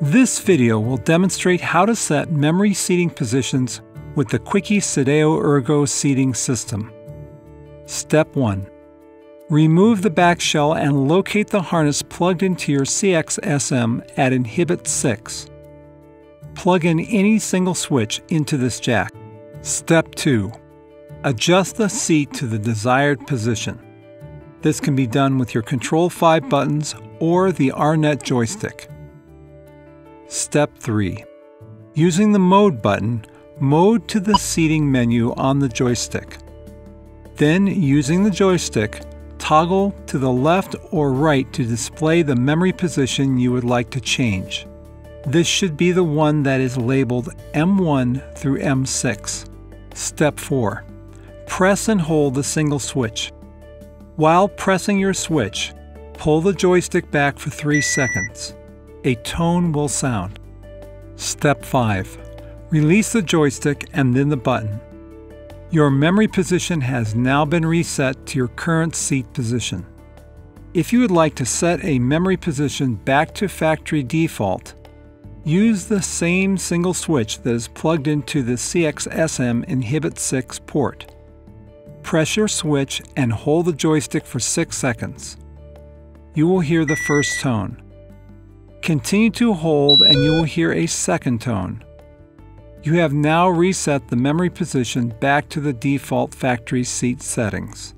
This video will demonstrate how to set memory seating positions with the Quickie Sydeo Ergo seating system. Step 1. Remove the back shell and locate the harness plugged into your CX-SM at Inhibit 6. Plug in any single switch into this jack. Step 2. Adjust the seat to the desired position. This can be done with your Control 5 buttons or the RNet joystick. Step 3. Using the Mode button, mode to the seating menu on the joystick. Then, using the joystick, toggle to the left or right to display the memory position you would like to change. This should be the one that is labeled M1 through M6. Step 4. Press and hold the single switch. While pressing your switch, pull the joystick back for 3 seconds. A tone will sound. Step 5. Release the joystick and then the button. Your memory position has now been reset to your current seat position. If you would like to set a memory position back to factory default, use the same single switch that is plugged into the CX-SM Inhibit 6 port. Press your switch and hold the joystick for 6 seconds. You will hear the first tone. Continue to hold and you will hear a second tone. You have now reset the memory position back to the default factory seat settings.